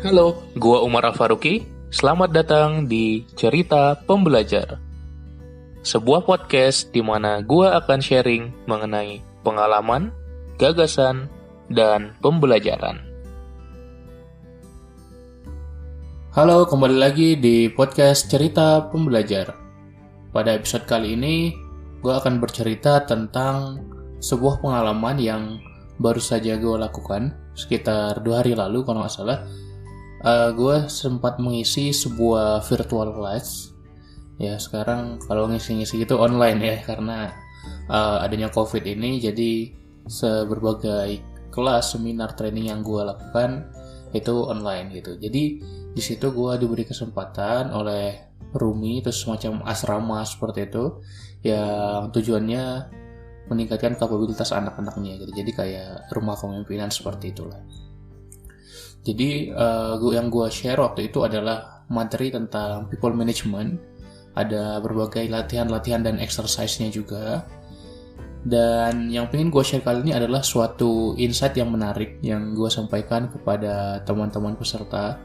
Halo, gua Umar Al-Faruqi. Selamat datang di Cerita Pembelajar. Sebuah podcast di mana gua akan sharing mengenai pengalaman, gagasan, dan pembelajaran. Halo, kembali lagi di podcast Cerita Pembelajar. Pada episode kali ini, gua akan bercerita tentang sebuah pengalaman yang baru saja gua lakukan sekitar 2 hari lalu kalau nggak salah. Gue sempat mengisi sebuah virtual class. Ya sekarang kalau ngisi-ngisi itu online ya, karena adanya COVID ini, jadi berbagai kelas, seminar, training yang gue lakukan itu online gitu. Jadi di situ gue diberi kesempatan oleh Rumi, itu semacam asrama seperti itu, yang tujuannya meningkatkan kapabilitas anak-anaknya gitu. Jadi kayak rumah kepemimpinan seperti itulah. Jadi yang gue share waktu itu adalah materi tentang people management. Ada berbagai latihan-latihan dan exercise-nya juga. Dan yang pengen gue share kali ini adalah suatu insight yang menarik yang gue sampaikan kepada teman-teman peserta,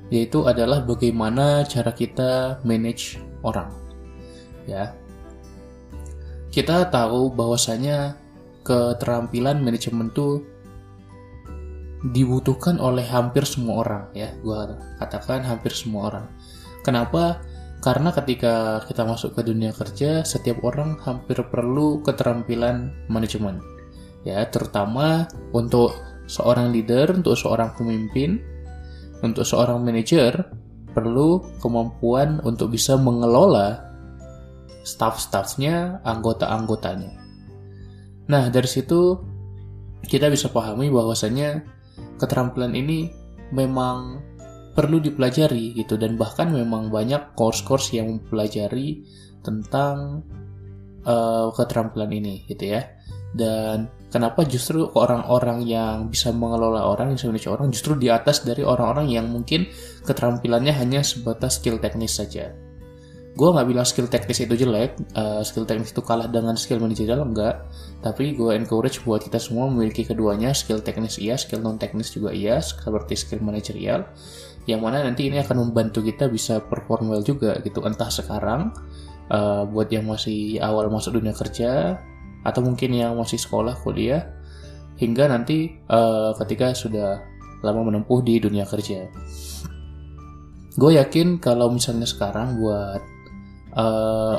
yaitu adalah bagaimana cara kita manage orang. Ya, kita tahu bahwasanya keterampilan manajemen itu dibutuhkan oleh hampir semua orang ya, gue katakan hampir semua orang. Kenapa? Karena ketika kita masuk ke dunia kerja, setiap orang hampir perlu keterampilan manajemen ya, terutama untuk seorang leader, untuk seorang pemimpin, untuk seorang manajer perlu kemampuan untuk bisa mengelola staff-staffnya, anggota-anggotanya. Nah dari situ kita bisa pahami bahwasanya keterampilan ini memang perlu dipelajari gitu, dan bahkan memang banyak course-course yang mempelajari tentang keterampilan ini gitu ya. Dan kenapa justru orang-orang yang bisa mengelola orang, bisa manage orang justru di atas dari orang-orang yang mungkin keterampilannya hanya sebatas skill teknis saja. Gue nggak bilang skill teknis itu jelek, skill teknis itu kalah dengan skill manajerial, enggak. Tapi gue encourage buat kita semua memiliki keduanya, skill teknis iya, skill non teknis juga iya, seperti skill manajerial, yang mana nanti ini akan membantu kita bisa perform well juga gitu, entah sekarang buat yang masih awal masuk dunia kerja, atau mungkin yang masih sekolah, kuliah, hingga nanti ketika sudah lama menempuh di dunia kerja. Gue yakin kalau misalnya sekarang buat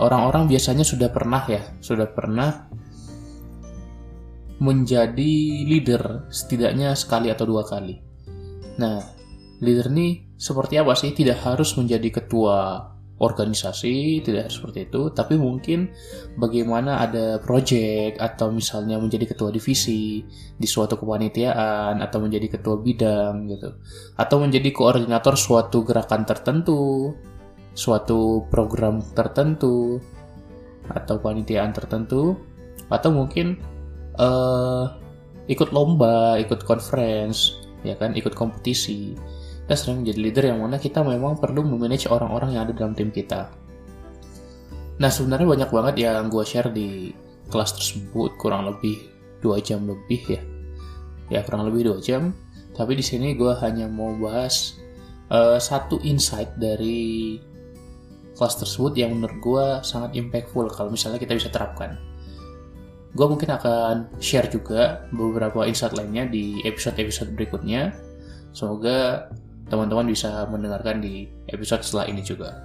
orang-orang biasanya sudah pernah menjadi leader setidaknya sekali atau 2 kali. Nah, leader ini seperti apa sih? Tidak harus menjadi ketua organisasi, tidak harus seperti itu, tapi mungkin bagaimana ada project, atau misalnya menjadi ketua divisi di suatu kepanitiaan, atau menjadi ketua bidang gitu, atau menjadi koordinator suatu gerakan tertentu, suatu program tertentu, atau panitiaan tertentu, atau mungkin ikut lomba, ikut conference, ya kan, ikut kompetisi. Kita sering menjadi leader yang mana kita memang perlu memanage orang-orang yang ada dalam tim kita. Nah sebenarnya banyak banget yang gue share di kelas tersebut, kurang lebih 2 jam lebih ya kurang lebih 2 jam. Tapi di sini gue hanya mau bahas satu insight dari kelas tersebut yang menurut gue sangat impactful kalau misalnya kita bisa terapkan. Gue mungkin akan share juga beberapa insight lainnya di episode-episode berikutnya. Semoga teman-teman bisa mendengarkan di episode setelah ini juga.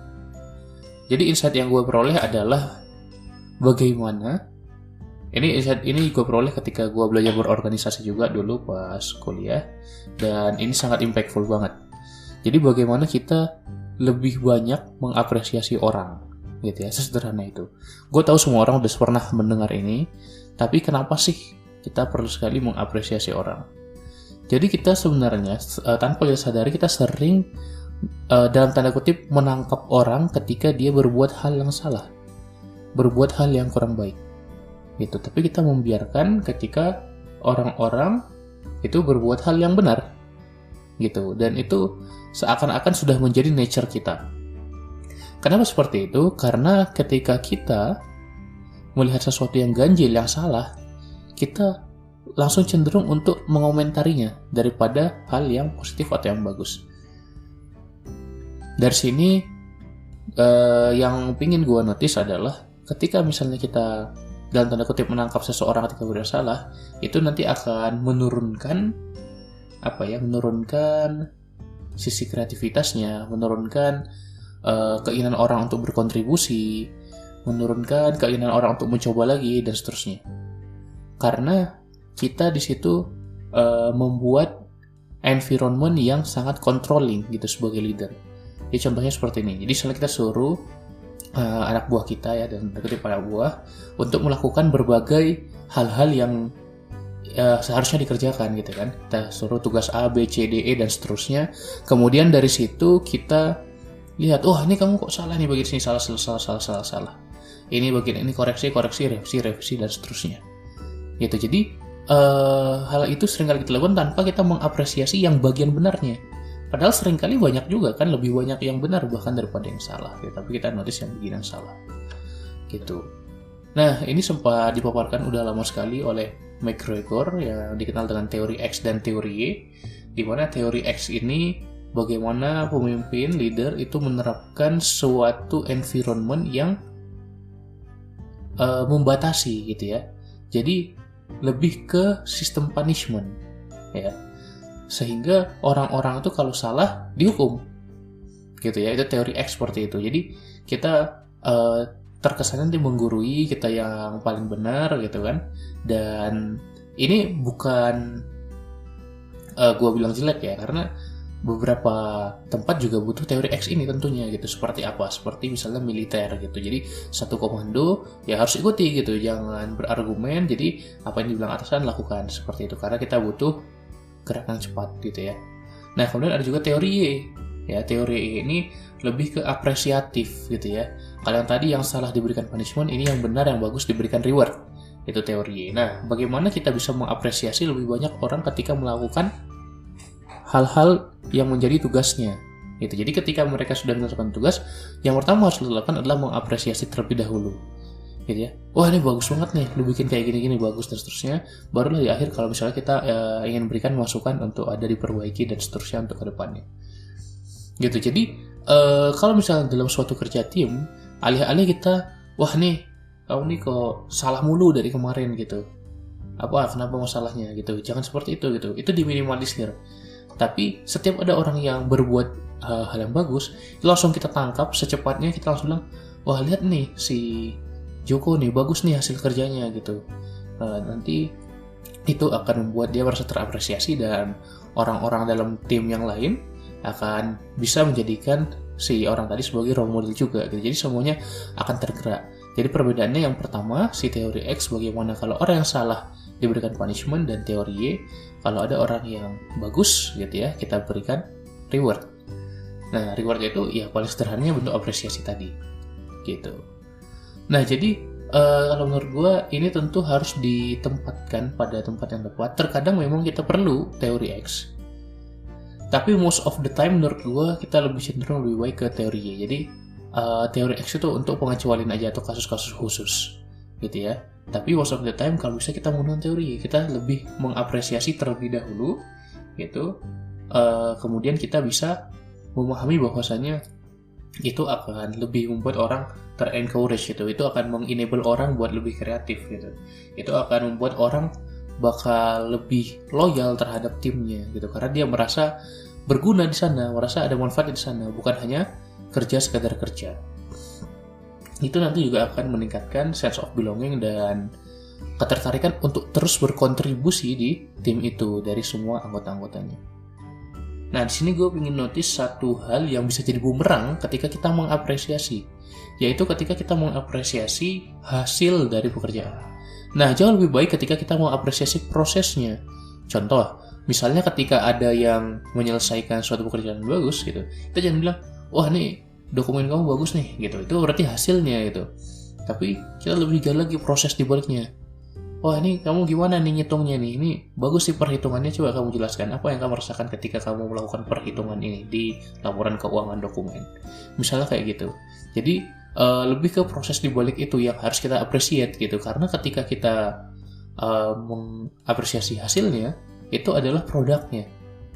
Jadi insight yang gue peroleh adalah bagaimana insight ini gue peroleh ketika gue belajar berorganisasi juga dulu pas kuliah, dan ini sangat impactful banget. Jadi bagaimana kita lebih banyak mengapresiasi orang gitu ya, sesederhana itu. Gue tahu semua orang udah pernah mendengar ini, tapi kenapa sih kita perlu sekali mengapresiasi orang? Jadi kita sebenarnya tanpa kita sadari kita sering dalam tanda kutip menangkap orang ketika dia berbuat hal yang salah, berbuat hal yang kurang baik gitu. Tapi kita membiarkan ketika orang-orang itu berbuat hal yang benar gitu, dan itu seakan-akan sudah menjadi nature kita. Kenapa seperti itu? Karena ketika kita melihat sesuatu yang ganjil, yang salah, kita langsung cenderung untuk mengomentarinya daripada hal yang positif atau yang bagus. Dari sini yang pingin gue notice adalah ketika misalnya kita dalam tanda kutip menangkap seseorang ketika bersalah, itu nanti akan menurunkan sisi kreativitasnya, menurunkan keinginan orang untuk berkontribusi, menurunkan keinginan orang untuk mencoba lagi dan seterusnya. Karena kita di situ membuat environment yang sangat controlling gitu sebagai leader. Jadi contohnya seperti ini. Jadi misalnya kita suruh anak buah kita ya, dan kutip anak buah untuk melakukan berbagai hal-hal yang seharusnya dikerjakan gitu kan. Kita suruh tugas A, B, C, D, E dan seterusnya. Kemudian dari situ kita lihat, oh ini kamu kok salah nih bagian sini, salah. Ini bagian ini koreksi, revisi dan seterusnya. Gitu. Jadi hal itu seringkali kita lakukan tanpa kita mengapresiasi yang bagian benarnya. Padahal seringkali banyak juga kan, lebih banyak yang benar bahkan daripada yang salah. Ya, tapi kita notice yang bagian yang salah. Gitu. Nah, ini sempat dipaparkan udah lama sekali oleh McGregor yang dikenal dengan teori X dan teori Y. Di mana teori X ini bagaimana pemimpin, leader itu menerapkan suatu environment yang membatasi gitu ya. Jadi lebih ke sistem punishment ya. Sehingga orang-orang itu kalau salah dihukum gitu ya. Itu teori X seperti itu. Jadi kita terkesan nanti menggurui, kita yang paling benar gitu kan. Dan ini bukan gue bilang jelek ya, karena beberapa tempat juga butuh teori X ini tentunya gitu. Seperti apa? Seperti misalnya militer gitu. Jadi satu komando ya harus ikuti gitu. Jangan berargumen. Jadi apa yang dibilang atasan lakukan seperti itu. Karena kita butuh gerakan cepat gitu ya. Nah, kemudian ada juga teori Y. Ya, teori Y ini lebih ke apresiatif gitu ya. Kalau yang tadi yang salah diberikan punishment, ini yang benar, yang bagus diberikan reward. Itu teori Y. Nah, bagaimana kita bisa mengapresiasi lebih banyak orang ketika melakukan hal-hal yang menjadi tugasnya. Gitu. Jadi ketika mereka sudah melakukan tugas, yang pertama harus dilakukan adalah mengapresiasi terlebih dahulu. Gitu ya. Wah, ini bagus banget nih, lu bikin kayak gini-gini bagus dan seterusnya. Barulah di akhir kalau misalnya kita ingin berikan masukan untuk ada diperbaiki dan seterusnya untuk ke depannya. Gitu. Jadi kalau misalnya dalam suatu kerja tim, alih-alih kita, wah nih, kamu nih kok salah mulu dari kemarin gitu. Kenapa masalahnya gitu. Jangan seperti itu gitu. Itu diminimalisir. Tapi setiap ada orang yang berbuat hal yang bagus, langsung kita tangkap secepatnya, kita langsung bilang, wah lihat nih si Joko nih, bagus nih hasil kerjanya gitu. Nanti itu akan membuat dia merasa terapresiasi dan orang-orang dalam tim yang lain akan bisa menjadikan si orang tadi sebagai role model juga gitu. Jadi semuanya akan tergerak. Jadi perbedaannya yang pertama, si teori X bagaimana kalau orang yang salah diberikan punishment, dan teori Y kalau ada orang yang bagus gitu ya, kita berikan reward. Nah, rewardnya itu ya paling sederhananya bentuk apresiasi tadi gitu. Nah, jadi kalau menurut gue ini tentu harus ditempatkan pada tempat yang tepat. Terkadang memang kita perlu teori X, tapi most of the time menurut gue kita lebih cenderung lebih baik ke teori Y. Jadi teori X itu untuk pengecualian aja atau kasus-kasus khusus gitu ya. Tapi most of the time kalau bisa kita menggunakan teori Y, kita lebih mengapresiasi terlebih dahulu gitu. Kemudian kita bisa memahami bahwasannya itu akan lebih membuat orang ter-encourage gitu. Itu akan mengenable orang buat lebih kreatif gitu. Itu akan membuat orang bakal lebih loyal terhadap timnya gitu, karena dia merasa berguna di sana, merasa ada manfaat di sana, bukan hanya kerja sekadar kerja. Itu nanti juga akan meningkatkan sense of belonging dan ketertarikan untuk terus berkontribusi di tim itu dari semua anggota-anggotanya. Nah, di sini gue ingin notice satu hal yang bisa jadi bumerang ketika kita mengapresiasi, yaitu ketika kita mengapresiasi hasil dari pekerjaan. Nah, jauh lebih baik ketika kita mengapresiasi prosesnya. Contoh, misalnya ketika ada yang menyelesaikan suatu pekerjaan bagus gitu, kita jangan bilang, wah nih dokumen kamu bagus nih gitu. Itu berarti hasilnya gitu. Tapi kita lebih gali lagi proses di baliknya. Wah, ini kamu gimana nih ngitungnya nih? Ini bagus sih perhitungannya, coba kamu jelaskan apa yang kamu rasakan ketika kamu melakukan perhitungan ini di laporan keuangan dokumen. Misalnya kayak gitu. Jadi lebih ke proses di balik itu yang harus kita appreciate gitu. Karena ketika kita mengapresiasi hasilnya, itu adalah produknya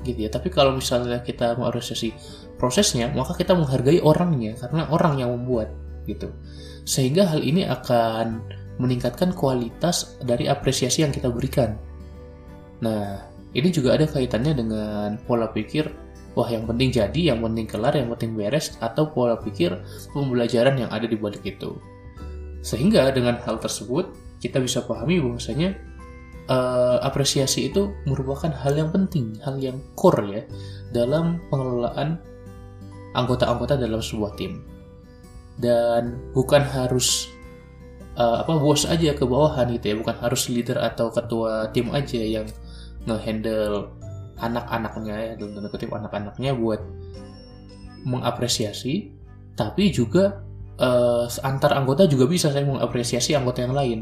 gitu ya. Tapi kalau misalnya kita mengapresiasi prosesnya, maka kita menghargai orangnya karena orang yang membuat gitu. Sehingga hal ini akan meningkatkan kualitas dari apresiasi yang kita berikan. Nah, ini juga ada kaitannya dengan pola pikir, wah yang penting jadi, yang penting kelar, yang penting beres, atau pola pikir pembelajaran yang ada di balik itu. Sehingga dengan hal tersebut, kita bisa pahami bahwasanya apresiasi itu merupakan hal yang penting, hal yang core ya, dalam pengelolaan anggota-anggota dalam sebuah tim. Dan bukan harus bos aja ke bawahan gitu ya, bukan harus leader atau ketua tim aja yang nge-handle anak-anaknya ya, dalam tanda kutip anak-anaknya buat mengapresiasi, tapi juga antar anggota juga bisa saya mengapresiasi anggota yang lain,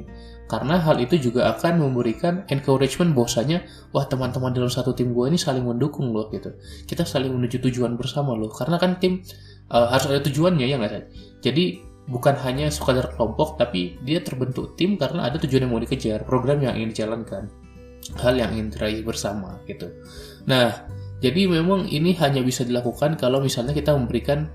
karena hal itu juga akan memberikan encouragement bahwasanya wah teman-teman dalam satu tim gue ini saling mendukung loh gitu, kita saling menuju tujuan bersama loh, karena kan tim harus ada tujuannya ya nggak sih? Jadi bukan hanya sekadar kelompok, tapi dia terbentuk tim karena ada tujuan yang mau dikejar, program yang ingin dijalankan, hal yang ingin diraih bersama gitu. Nah, jadi memang ini hanya bisa dilakukan kalau misalnya kita memberikan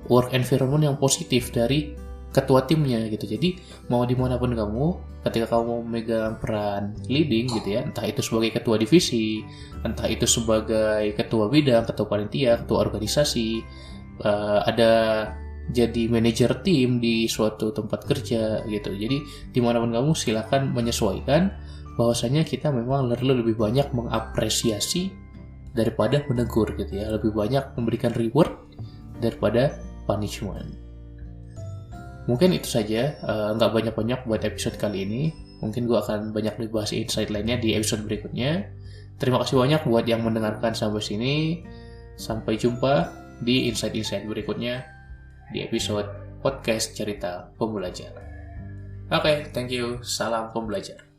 work environment yang positif dari ketua timnya gitu. Jadi mau dimanapun kamu, ketika kamu mau memegang peran leading gitu ya, entah itu sebagai ketua divisi, entah itu sebagai ketua bidang, ketua panitia, ketua organisasi, ada jadi manajer tim di suatu tempat kerja gitu. Jadi dimanapun kamu silakan menyesuaikan bahwasanya kita memang lebih banyak mengapresiasi daripada menegur gitu ya, lebih banyak memberikan reward daripada punishment. Mungkin itu saja, nggak banyak-banyak buat episode kali ini. Mungkin gue akan banyak bahas insight lainnya di episode berikutnya. Terima kasih banyak buat yang mendengarkan sampai sini. Sampai jumpa di insight-insight berikutnya di episode podcast cerita pembelajar. Oke, thank you. Salam pembelajar.